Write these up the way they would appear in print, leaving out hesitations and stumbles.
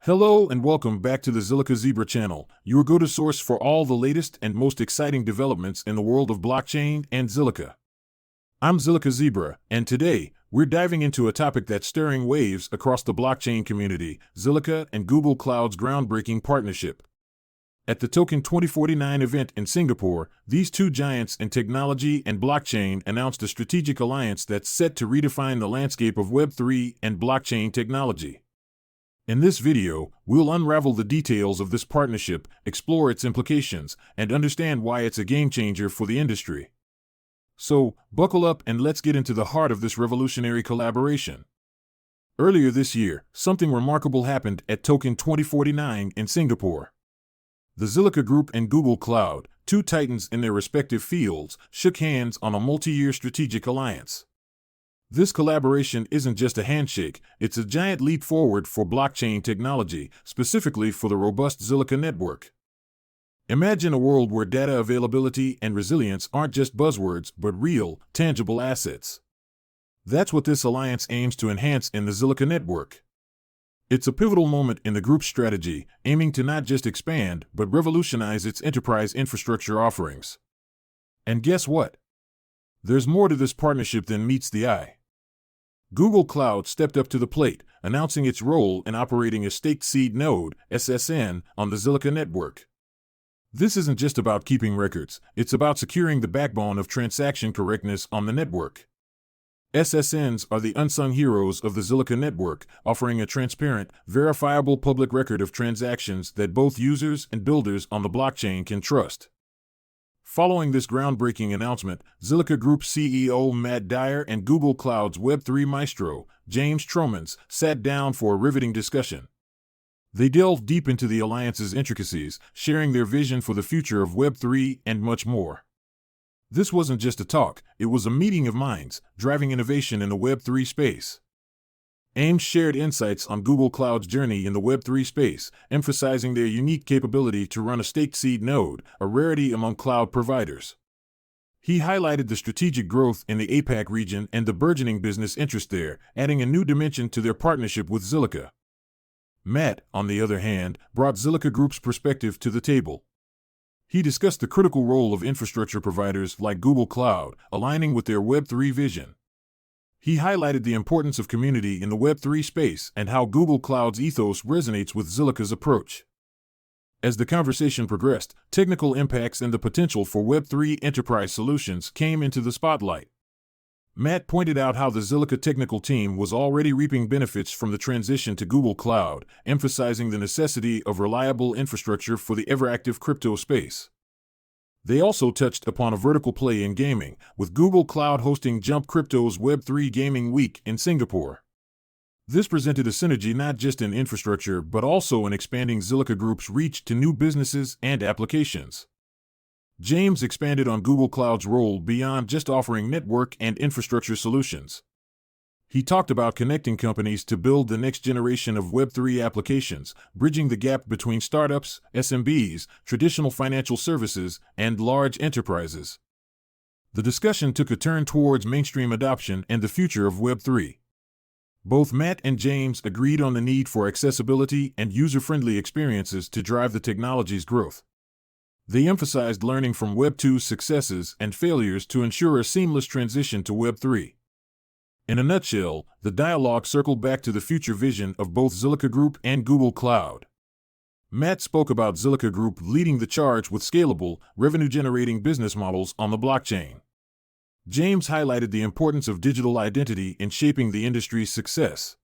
Hello and welcome back to the Zilliqa Zebra channel, your go-to source for all the latest and most exciting developments in the world of blockchain and Zilliqa. I'm Zilliqa Zebra, and today, we're diving into a topic that's stirring waves across the blockchain community, Zilliqa and Google Cloud's groundbreaking partnership. At the Token2049 event in Singapore, these two giants in technology and blockchain announced a strategic alliance that's set to redefine the landscape of Web3 and blockchain technology. In this video, we'll unravel the details of this partnership, explore its implications, and understand why it's a game-changer for the industry. So, buckle up and let's get into the heart of this revolutionary collaboration. Earlier this year, something remarkable happened at Token2049 in Singapore. The Zilliqa Group and Google Cloud, two titans in their respective fields, shook hands on a multi-year strategic alliance. This collaboration isn't just a handshake, it's a giant leap forward for blockchain technology, specifically for the robust Zilliqa network. Imagine a world where data availability and resilience aren't just buzzwords, but real, tangible assets. That's what this alliance aims to enhance in the Zilliqa network. It's a pivotal moment in the group's strategy, aiming to not just expand, but revolutionize its enterprise infrastructure offerings. And guess what? There's more to this partnership than meets the eye. Google Cloud stepped up to the plate, announcing its role in operating a staked seed node, SSN, on the Zilliqa network. This isn't just about keeping records, it's about securing the backbone of transaction correctness on the network. SSNs are the unsung heroes of the Zilliqa network, offering a transparent, verifiable public record of transactions that both users and builders on the blockchain can trust. Following this groundbreaking announcement, Zilliqa Group CEO Matt Dyer and Google Cloud's Web3 maestro, James Tromans, sat down for a riveting discussion. They delved deep into the alliance's intricacies, sharing their vision for the future of Web3 and much more. This wasn't just a talk, it was a meeting of minds, driving innovation in the Web3 space. Ames shared insights on Google Cloud's journey in the Web3 space, emphasizing their unique capability to run a staked seed node, a rarity among cloud providers. He highlighted the strategic growth in the APAC region and the burgeoning business interest there, adding a new dimension to their partnership with Zilliqa. Matt, on the other hand, brought Zilliqa Group's perspective to the table. He discussed the critical role of infrastructure providers like Google Cloud, aligning with their Web3 vision. He highlighted the importance of community in the Web3 space and how Google Cloud's ethos resonates with Zilliqa's approach. As the conversation progressed, technical impacts and the potential for Web3 enterprise solutions came into the spotlight. Matt pointed out how the Zilliqa technical team was already reaping benefits from the transition to Google Cloud, emphasizing the necessity of reliable infrastructure for the ever-active crypto space. They also touched upon a vertical play in gaming, with Google Cloud hosting Jump Crypto's Web3 Gaming Week in Singapore. This presented a synergy not just in infrastructure but also in expanding Zilliqa Group's reach to new businesses and applications. James expanded on Google Cloud's role beyond just offering network and infrastructure solutions. He talked about connecting companies to build the next generation of Web3 applications, bridging the gap between startups, SMBs, traditional financial services, and large enterprises. The discussion took a turn towards mainstream adoption and the future of Web3. Both Matt and James agreed on the need for accessibility and user-friendly experiences to drive the technology's growth. They emphasized learning from Web2's successes and failures to ensure a seamless transition to Web3. In a nutshell, the dialogue circled back to the future vision of both Zilliqa Group and Google Cloud. Matt spoke about Zilliqa Group leading the charge with scalable, revenue-generating business models on the blockchain. James highlighted the importance of digital identity in shaping the industry's success.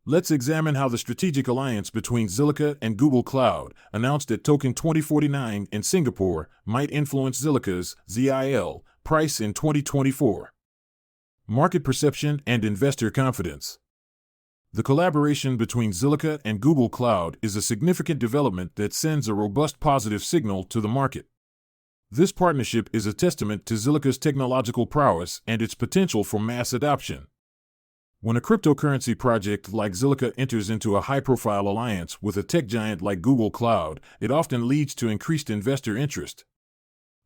Let's examine how the strategic alliance between Zilliqa and Google Cloud, announced at Token2049 in Singapore, might influence Zilliqa's ZIL price in 2024. Market perception and investor confidence. The collaboration between Zilliqa and Google Cloud is a significant development that sends a robust positive signal to the market. This partnership is a testament to Zilliqa's technological prowess and its potential for mass adoption. When a cryptocurrency project like Zilliqa enters into a high-profile alliance with a tech giant like Google Cloud, it often leads to increased investor interest.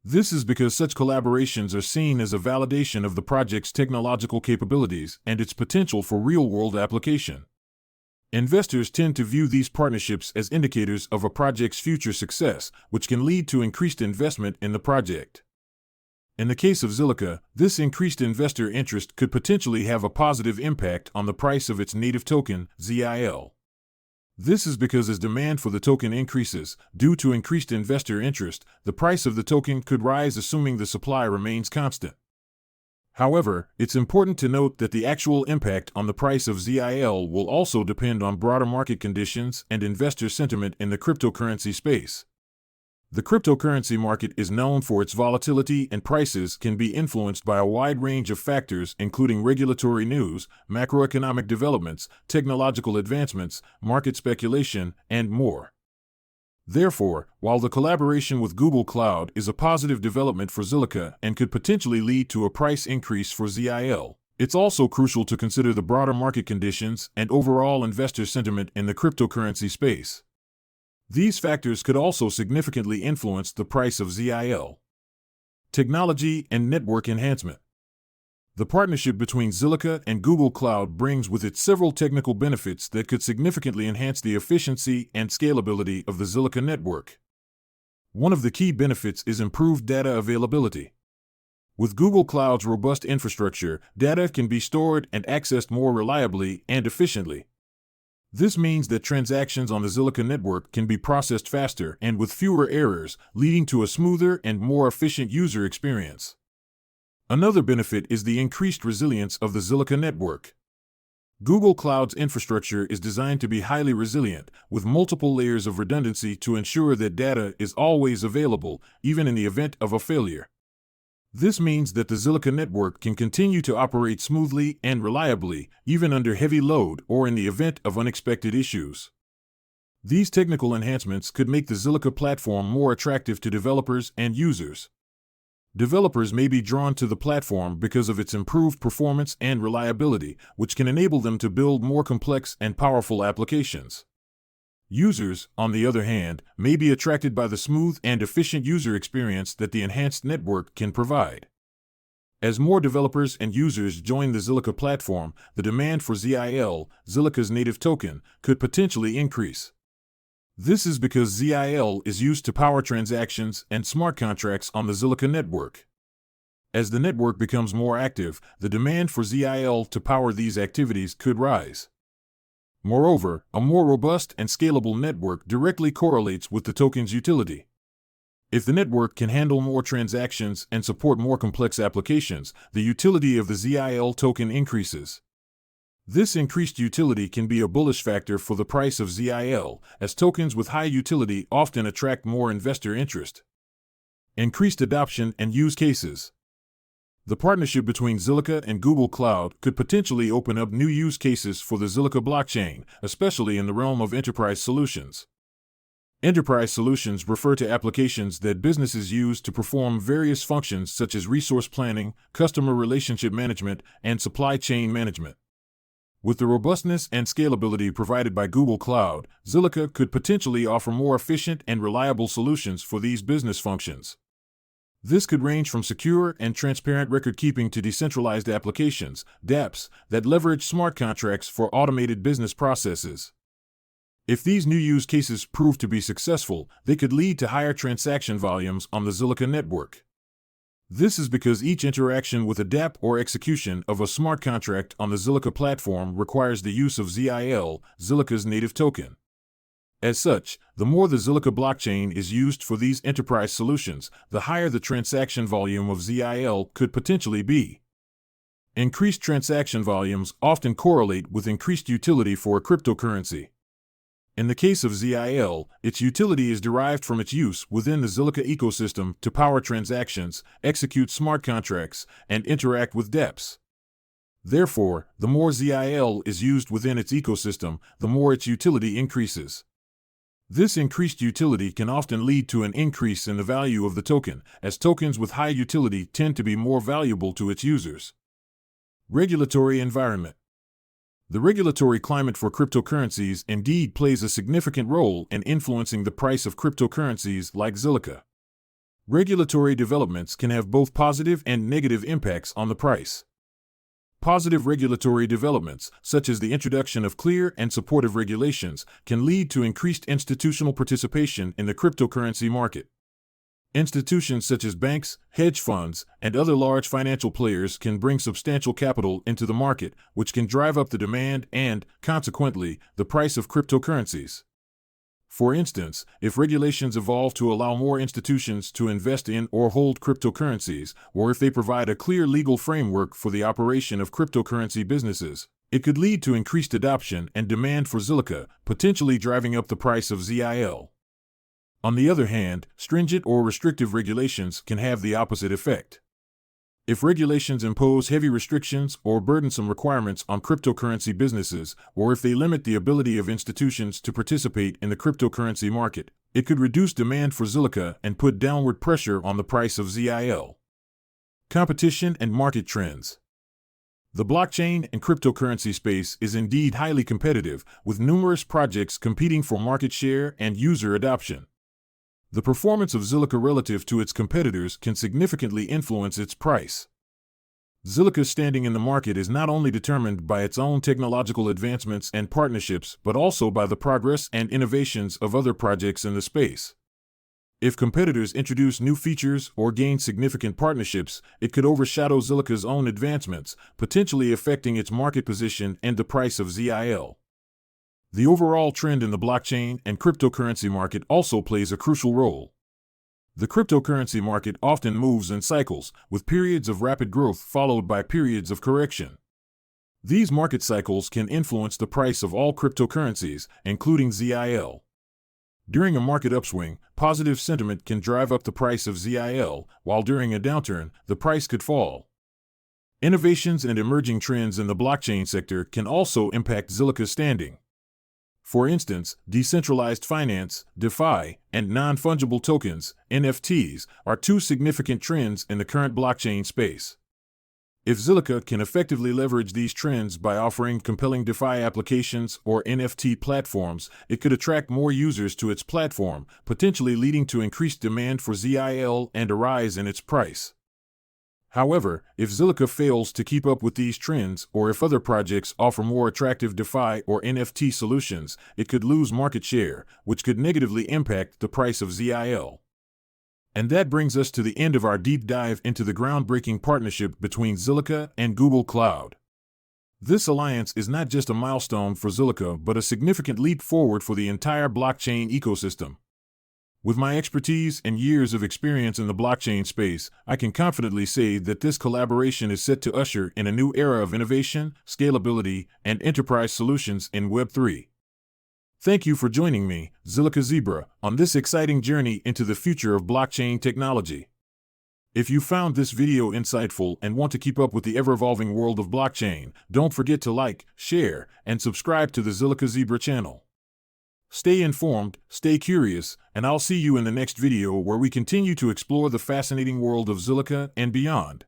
This is because such collaborations are seen as a validation of the project's technological capabilities and its potential for real-world application. Investors tend to view these partnerships as indicators of a project's future success, which can lead to increased investment in the project. In the case of Zilliqa, this increased investor interest could potentially have a positive impact on the price of its native token, ZIL. This is because as demand for the token increases, due to increased investor interest, the price of the token could rise assuming the supply remains constant. However, it's important to note that the actual impact on the price of ZIL will also depend on broader market conditions and investor sentiment in the cryptocurrency space. The cryptocurrency market is known for its volatility, and prices can be influenced by a wide range of factors including regulatory news, macroeconomic developments, technological advancements, market speculation, and more. Therefore, while the collaboration with Google Cloud is a positive development for Zilliqa and could potentially lead to a price increase for ZIL, it's also crucial to consider the broader market conditions and overall investor sentiment in the cryptocurrency space. These factors could also significantly influence the price of ZIL. Technology and network enhancement. The partnership between Zilliqa and Google Cloud brings with it several technical benefits that could significantly enhance the efficiency and scalability of the Zilliqa network. One of the key benefits is improved data availability. With Google Cloud's robust infrastructure, data can be stored and accessed more reliably and efficiently. This means that transactions on the Zilliqa network can be processed faster and with fewer errors, leading to a smoother and more efficient user experience. Another benefit is the increased resilience of the Zilliqa network. Google Cloud's infrastructure is designed to be highly resilient, with multiple layers of redundancy to ensure that data is always available, even in the event of a failure. This means that the Zilliqa network can continue to operate smoothly and reliably, even under heavy load or in the event of unexpected issues. These technical enhancements could make the Zilliqa platform more attractive to developers and users. Developers may be drawn to the platform because of its improved performance and reliability, which can enable them to build more complex and powerful applications. Users, on the other hand, may be attracted by the smooth and efficient user experience that the enhanced network can provide. As more developers and users join the Zilliqa platform, the demand for ZIL, Zilliqa's native token, could potentially increase. This is because ZIL is used to power transactions and smart contracts on the Zilliqa network. As the network becomes more active, the demand for ZIL to power these activities could rise. Moreover, a more robust and scalable network directly correlates with the token's utility. If the network can handle more transactions and support more complex applications, the utility of the ZIL token increases. This increased utility can be a bullish factor for the price of ZIL, as tokens with high utility often attract more investor interest. Increased adoption and use cases. The partnership between Zilliqa and Google Cloud could potentially open up new use cases for the Zilliqa blockchain, especially in the realm of enterprise solutions. Enterprise solutions refer to applications that businesses use to perform various functions such as resource planning, customer relationship management, and supply chain management. With the robustness and scalability provided by Google Cloud, Zilliqa could potentially offer more efficient and reliable solutions for these business functions. This could range from secure and transparent record-keeping to decentralized applications, dApps, that leverage smart contracts for automated business processes. If these new use cases prove to be successful, they could lead to higher transaction volumes on the Zilliqa network. This is because each interaction with a dApp or execution of a smart contract on the Zilliqa platform requires the use of ZIL, Zilliqa's native token. As such, the more the Zilliqa blockchain is used for these enterprise solutions, the higher the transaction volume of ZIL could potentially be. Increased transaction volumes often correlate with increased utility for a cryptocurrency. In the case of ZIL, its utility is derived from its use within the Zilliqa ecosystem to power transactions, execute smart contracts, and interact with dApps. Therefore, the more ZIL is used within its ecosystem, the more its utility increases. This increased utility can often lead to an increase in the value of the token, as tokens with high utility tend to be more valuable to its users. Regulatory environment. The regulatory climate for cryptocurrencies indeed plays a significant role in influencing the price of cryptocurrencies like Zilliqa. Regulatory developments can have both positive and negative impacts on the price. Positive regulatory developments, such as the introduction of clear and supportive regulations, can lead to increased institutional participation in the cryptocurrency market. Institutions such as banks, hedge funds, and other large financial players can bring substantial capital into the market, which can drive up the demand and, consequently, the price of cryptocurrencies. For instance, if regulations evolve to allow more institutions to invest in or hold cryptocurrencies, or if they provide a clear legal framework for the operation of cryptocurrency businesses, it could lead to increased adoption and demand for Zilliqa, potentially driving up the price of ZIL. On the other hand, stringent or restrictive regulations can have the opposite effect. If regulations impose heavy restrictions or burdensome requirements on cryptocurrency businesses, or if they limit the ability of institutions to participate in the cryptocurrency market, it could reduce demand for Zilliqa and put downward pressure on the price of ZIL. Competition and market trends. The blockchain and cryptocurrency space is indeed highly competitive, with numerous projects competing for market share and user adoption. The performance of Zilliqa relative to its competitors can significantly influence its price. Zilliqa's standing in the market is not only determined by its own technological advancements and partnerships, but also by the progress and innovations of other projects in the space. If competitors introduce new features or gain significant partnerships, it could overshadow Zilliqa's own advancements, potentially affecting its market position and the price of ZIL. The overall trend in the blockchain and cryptocurrency market also plays a crucial role. The cryptocurrency market often moves in cycles, with periods of rapid growth followed by periods of correction. These market cycles can influence the price of all cryptocurrencies, including ZIL. During a market upswing, positive sentiment can drive up the price of ZIL, while during a downturn, the price could fall. Innovations and emerging trends in the blockchain sector can also impact Zilliqa's standing. For instance, decentralized finance, DeFi, and non-fungible tokens, NFTs, are two significant trends in the current blockchain space. If Zilliqa can effectively leverage these trends by offering compelling DeFi applications or NFT platforms, it could attract more users to its platform, potentially leading to increased demand for ZIL and a rise in its price. However, if Zilliqa fails to keep up with these trends, or if other projects offer more attractive DeFi or NFT solutions, it could lose market share, which could negatively impact the price of ZIL. And that brings us to the end of our deep dive into the groundbreaking partnership between Zilliqa and Google Cloud. This alliance is not just a milestone for Zilliqa, but a significant leap forward for the entire blockchain ecosystem. With my expertise and years of experience in the blockchain space, I can confidently say that this collaboration is set to usher in a new era of innovation, scalability, and enterprise solutions in Web3. Thank you for joining me, Zilliqa Zebra, on this exciting journey into the future of blockchain technology. If you found this video insightful and want to keep up with the ever-evolving world of blockchain, don't forget to like, share, and subscribe to the Zilliqa Zebra channel. Stay informed, stay curious, and I'll see you in the next video where we continue to explore the fascinating world of Zilliqa and beyond.